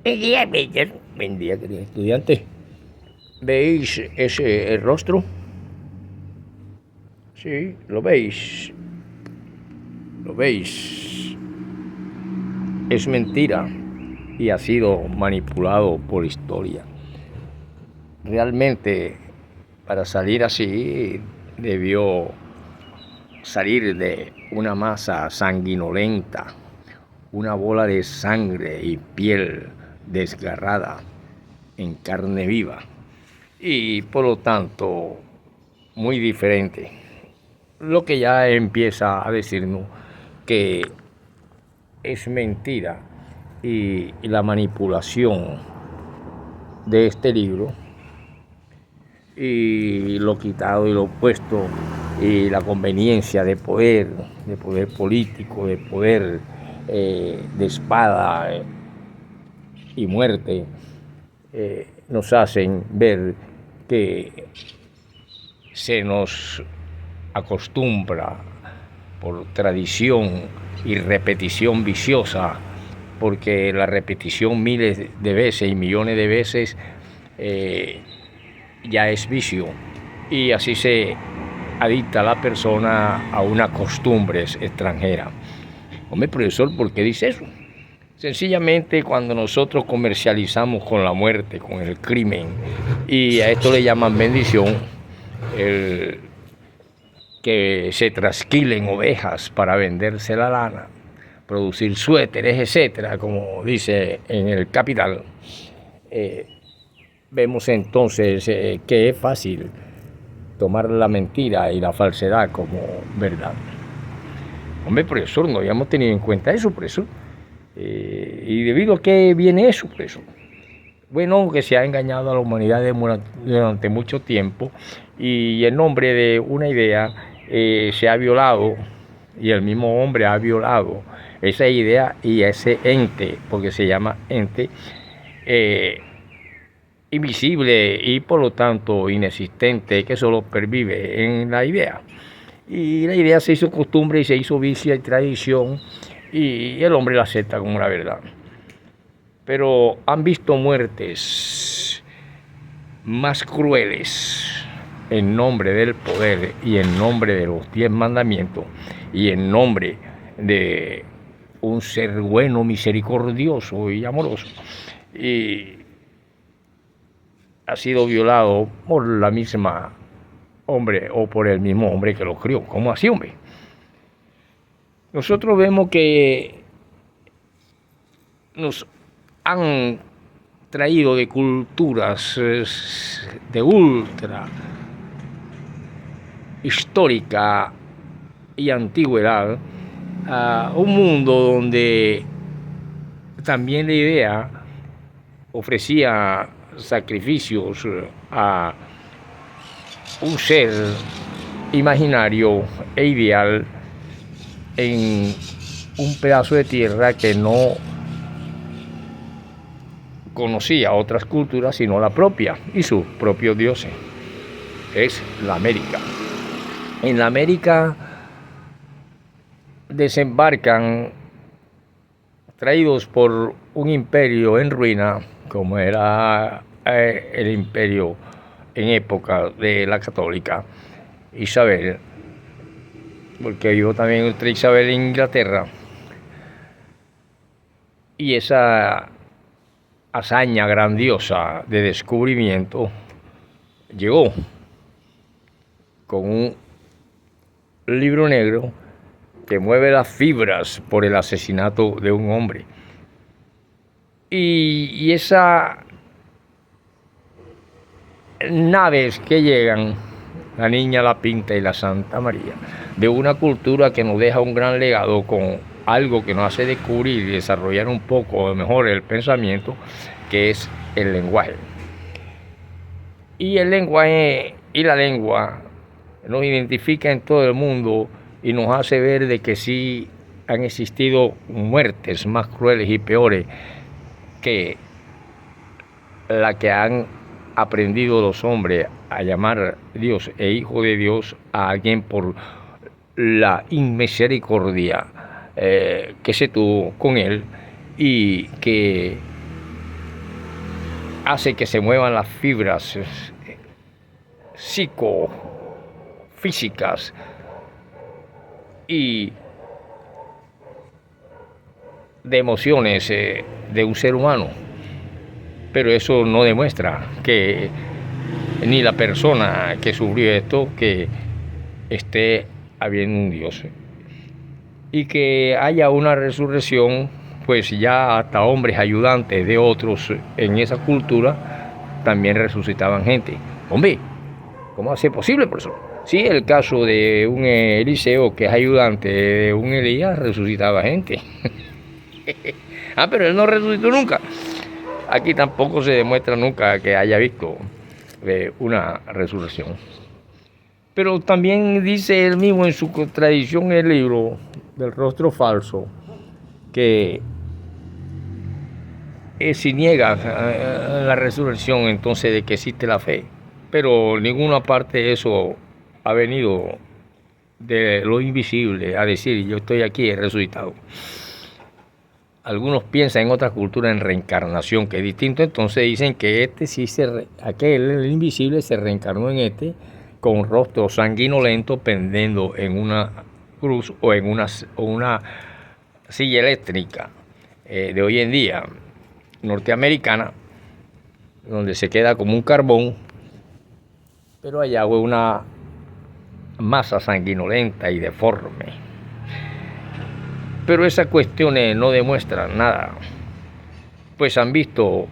Buen día, querido estudiante. ¿Veis ese rostro? Sí, lo veis. Lo veis. Es mentira y ha sido manipulado por historia. Realmente, para salir así, debió salir de una masa sanguinolenta, una bola de sangre y piel desgarrada en carne viva y por lo tanto muy diferente, lo que ya empieza a decirnos que es mentira y la manipulación de este libro y lo quitado y lo puesto y la conveniencia de poder político, de poder de espada y muerte, nos hacen ver que se nos acostumbra por tradición y repetición viciosa, porque la repetición miles de veces y millones de veces ya es vicio, y así se adicta a la persona a una costumbre extranjera. Hombre, profesor, ¿por qué dice eso? Sencillamente cuando nosotros comercializamos con la muerte, con el crimen, y a esto le llaman bendición, el que se trasquilen ovejas para venderse la lana, producir suéteres, etcétera, como dice en el Capital, vemos entonces que es fácil tomar la mentira y la falsedad como verdad. Hombre, profesor, no habíamos tenido en cuenta eso, profesor. ¿Y debido a qué viene eso, profesor? Bueno, que se ha engañado a la humanidad durante mucho tiempo y en nombre de una idea se ha violado, y el mismo hombre ha violado esa idea y ese ente, porque se llama ente, invisible y por lo tanto inexistente, que solo pervive en la idea. Y la idea se hizo costumbre y se hizo vicio y tradición, y el hombre la acepta como una verdad. Pero han visto muertes más crueles en nombre del poder y en nombre de los 10 mandamientos y en nombre de un ser bueno, misericordioso y amoroso. Y ha sido violado por la misma hombre o por el mismo hombre que lo crió. ¿Cómo así, hombre? Nosotros vemos que nos han traído de culturas de ultra histórica y antigüedad a un mundo donde también la idea ofrecía sacrificios a un ser imaginario e ideal en un pedazo de tierra que no conocía otras culturas sino la propia y sus propios dioses. Es la América. En la América desembarcan traídos por un imperio en ruina, como era el imperio en época de la católica, Isabel, porque vivió también otra Isabel en Inglaterra, y esa hazaña grandiosa de descubrimiento llegó con un libro negro que mueve las fibras por el asesinato de un hombre. Y esas naves que llegan, la Niña, la Pinta y la Santa María, de una cultura que nos deja un gran legado con algo que nos hace descubrir y desarrollar un poco mejor el pensamiento, que es el lenguaje. Y el lenguaje y la lengua nos identifica en todo el mundo y nos hace ver de que sí han existido muertes más crueles y peores que la que han aprendido los hombres a llamar Dios e Hijo de Dios a alguien por la inmisericordia que se tuvo con él, y que hace que se muevan las fibras psicofísicas y de emociones de un ser humano, pero eso no demuestra que ni la persona que sufrió esto que esté habiendo un Dios y que haya una resurrección. Pues ya hasta hombres ayudantes de otros en esa cultura también resucitaban gente. Hombre, ¿cómo hace posible, profesor? Sí, el caso de un Eliseo que es ayudante de un Elías resucitaba gente. Pero él no resucitó nunca. Aquí tampoco se demuestra nunca que haya visto una resurrección. Pero también dice él mismo en su tradición, el libro del rostro falso, que si niega la resurrección, entonces de que existe la fe. Pero ninguna parte de eso ha venido de lo invisible a decir yo estoy aquí, he resucitado. Algunos piensan en otra cultura en reencarnación, que es distinto, entonces dicen que aquel, el invisible, se reencarnó en con un rostro sanguinolento pendiendo en una cruz o en una silla eléctrica de hoy en día, norteamericana, donde se queda como un carbón, pero allá hay una masa sanguinolenta y deforme. Pero esas cuestiones no demuestran nada, pues han visto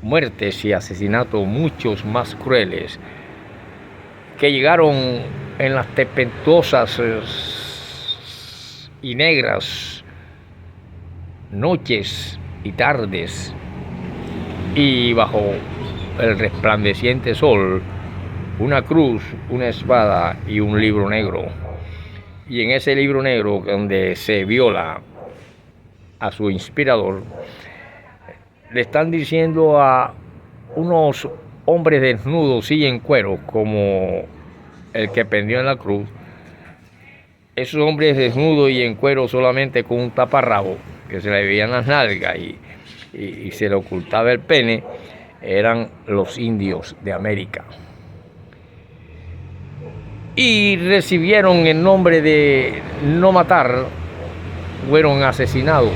muertes y asesinatos muchos más crueles que llegaron en las tempestuosas y negras noches y tardes, y bajo el resplandeciente sol, una cruz, una espada y un libro negro. Y en ese libro negro, donde se viola a su inspirador, le están diciendo a unos hombres desnudos y en cuero, como el que pendió en la cruz, esos hombres desnudos y en cuero solamente con un taparrabo, que se le veían las nalgas y se le ocultaba el pene, eran los indios de América. Y recibieron el nombre de no matar, fueron asesinados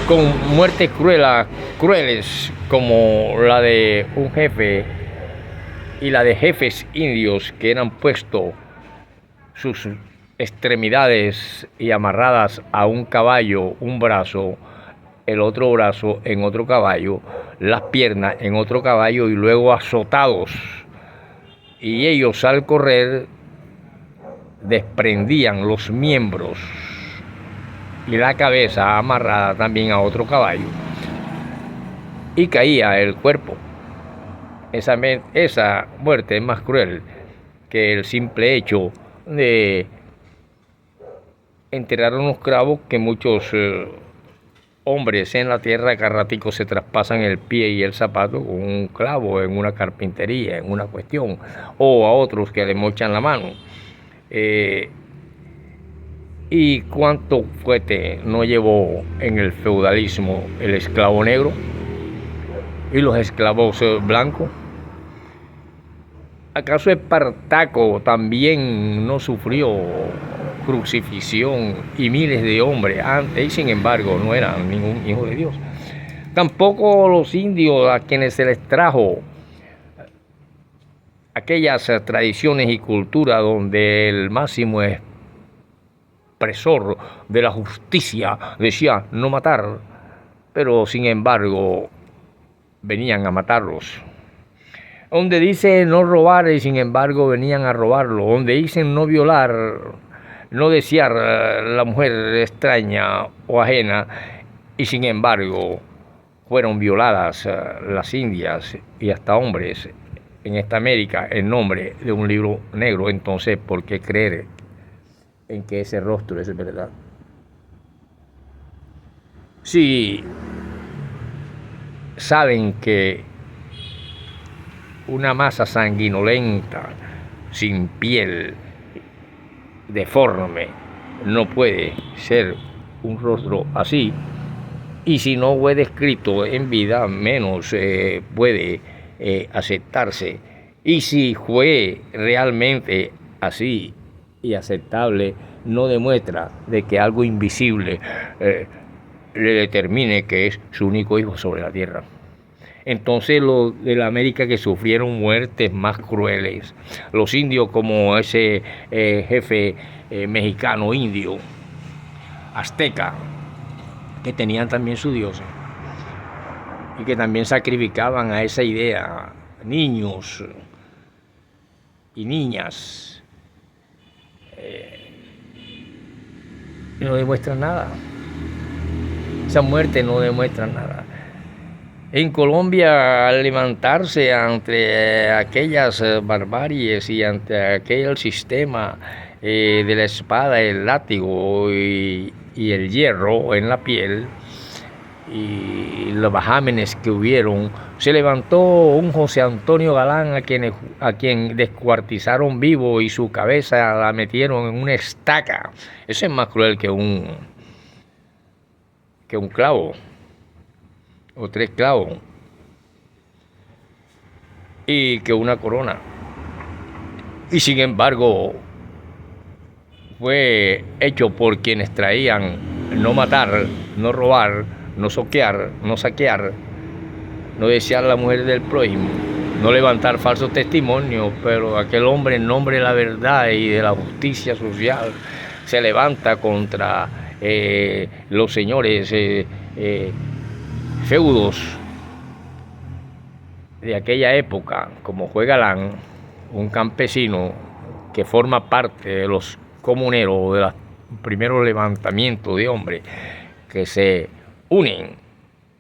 con muertes crueles como la de un jefe y la de jefes indios que eran puestos sus extremidades y amarradas a un caballo, un brazo, el otro brazo en otro caballo, las piernas en otro caballo y luego azotados. Y ellos al correr desprendían los miembros y la cabeza amarrada también a otro caballo y caía el cuerpo. Esa muerte es más cruel que el simple hecho de enterrar unos clavos que muchos hombres en la tierra cada ratico se traspasan el pie y el zapato con un clavo en una carpintería, en una cuestión, o a otros que le mochan la mano. ¿Y cuánto fuerte no llevó en el feudalismo el esclavo negro y los esclavos blancos? ¿Acaso Espartaco también no sufrió crucifixión y miles de hombres antes y sin embargo no eran ningún hijo de Dios? Tampoco los indios a quienes se les trajo aquellas tradiciones y culturas donde el máximo expresor de la justicia decía no matar, pero sin embargo venían a matarlos. Donde dice no robar y sin embargo venían a robarlo. Donde dicen no violar, no desear la mujer extraña o ajena y sin embargo fueron violadas las indias y hasta hombres en esta América en nombre de un libro negro. Entonces, ¿por qué creer en que ese rostro es verdad? Si saben que una masa sanguinolenta, sin piel, deforme, no puede ser un rostro así, y si no fue descrito en vida, menos puede aceptarse. Y si fue realmente así y aceptable, no demuestra de que algo invisible le determine que es su único hijo sobre la tierra. Entonces los de la América que sufrieron muertes más crueles, los indios como ese jefe mexicano indio, azteca, que tenían también su dios y que también sacrificaban a esa idea niños y niñas, y no demuestran nada. Esa muerte no demuestra nada. En Colombia, al levantarse ante aquellas barbaries y ante aquel sistema de la espada, el látigo y el hierro en la piel, y los vejámenes que hubieron, se levantó un José Antonio Galán a quien descuartizaron vivo y su cabeza la metieron en una estaca. Eso es más cruel que un clavo o 3 clavos y que una corona. Y sin embargo fue hecho por quienes traían no matar, no robar, no soquear, no saquear, no desear la mujer del prójimo, no levantar falsos testimonios, pero aquel hombre en nombre de la verdad y de la justicia social se levanta contra los señores feudos de aquella época, como fue Galán, un campesino que forma parte de los comuneros de los primeros levantamientos de hombres que se unen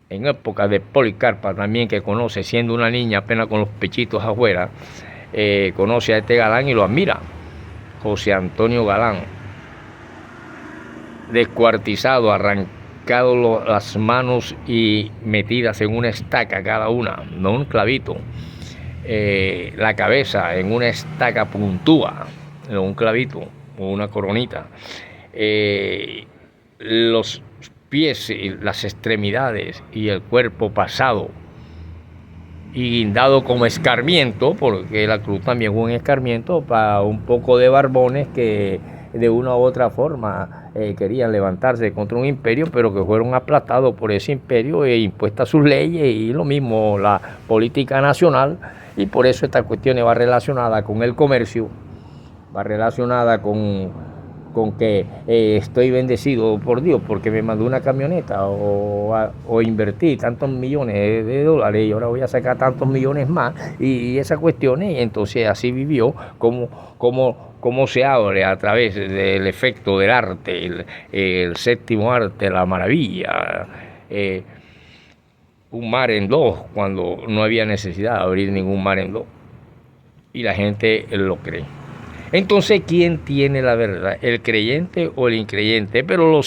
en época de Policarpa también, que conoce siendo una niña apenas con los pechitos afuera, conoce a este Galán y lo admira. José Antonio Galán, descuartizado, arrancado las manos y metidas en una estaca cada una, no un clavito, la cabeza en una estaca puntúa, no un clavito o una coronita, los pies y las extremidades y el cuerpo pasado y guindado como escarmiento, porque la cruz también fue un escarmiento para un poco de barbones que de una u otra forma querían levantarse contra un imperio, pero que fueron aplastados por ese imperio e impuestas sus leyes, y lo mismo la política nacional. Y por eso esta cuestión va relacionada con el comercio, va relacionada con que estoy bendecido por Dios porque me mandó una camioneta, o invertí tantos millones de dólares y ahora voy a sacar tantos millones más, y esas cuestiones. Y entonces así vivió como se abre a través del efecto del arte, el séptimo arte, la maravilla, un mar en dos, cuando no había necesidad de abrir ningún mar en dos, y la gente lo cree. Entonces, ¿quién tiene la verdad? ¿El creyente o el increyente? Pero lo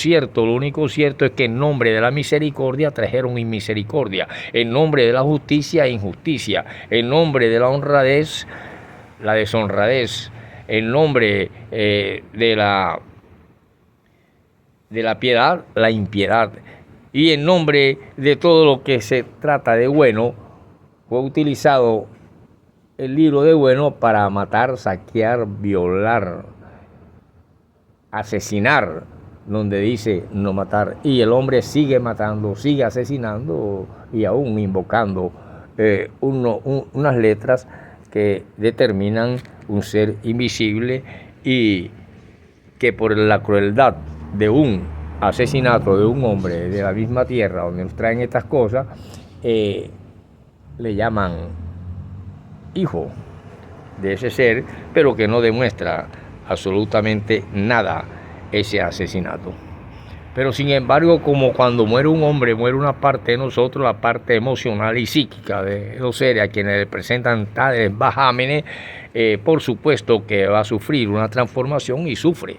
único cierto es que en nombre de la misericordia trajeron inmisericordia, en nombre de la justicia, injusticia, en nombre de la honradez, la deshonradez, en nombre de la piedad, la impiedad, y en nombre de todo lo que se trata de bueno, fue utilizado el libro de bueno para matar, saquear, violar, asesinar, donde dice no matar. Y el hombre sigue matando, sigue asesinando y aún invocando unas letras que determinan un ser invisible, y que por la crueldad de un asesinato de un hombre de la misma tierra donde nos traen estas cosas, le llaman hijo de ese ser, pero que no demuestra absolutamente nada ese asesinato. Pero sin embargo, como cuando muere un hombre, muere una parte de nosotros, la parte emocional y psíquica de los seres a quienes le presentan tales vejámenes, por supuesto que va a sufrir una transformación, y sufre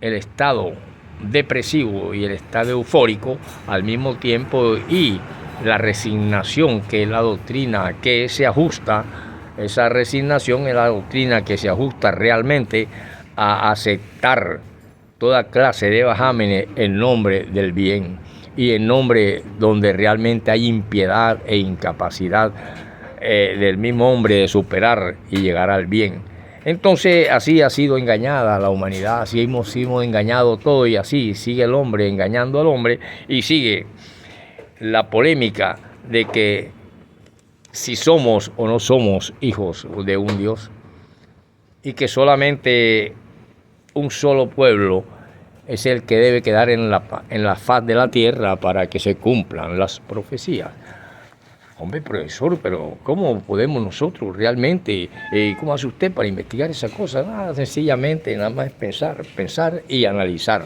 el estado depresivo y el estado eufórico al mismo tiempo, y la resignación, que es la doctrina que se ajusta, esa resignación es la doctrina que se ajusta realmente a aceptar toda clase de vejámenes en nombre del bien y en nombre donde realmente hay impiedad e incapacidad del mismo hombre de superar y llegar al bien. Entonces así ha sido engañada la humanidad, así hemos sido engañados todos y así sigue el hombre engañando al hombre y sigue la polémica de que si somos o no somos hijos de un Dios y que solamente un solo pueblo es el que debe quedar en la faz de la tierra para que se cumplan las profecías. Hombre, profesor, pero ¿cómo podemos nosotros realmente, cómo hace usted para investigar esa cosa? Nada, sencillamente, nada más pensar y analizar.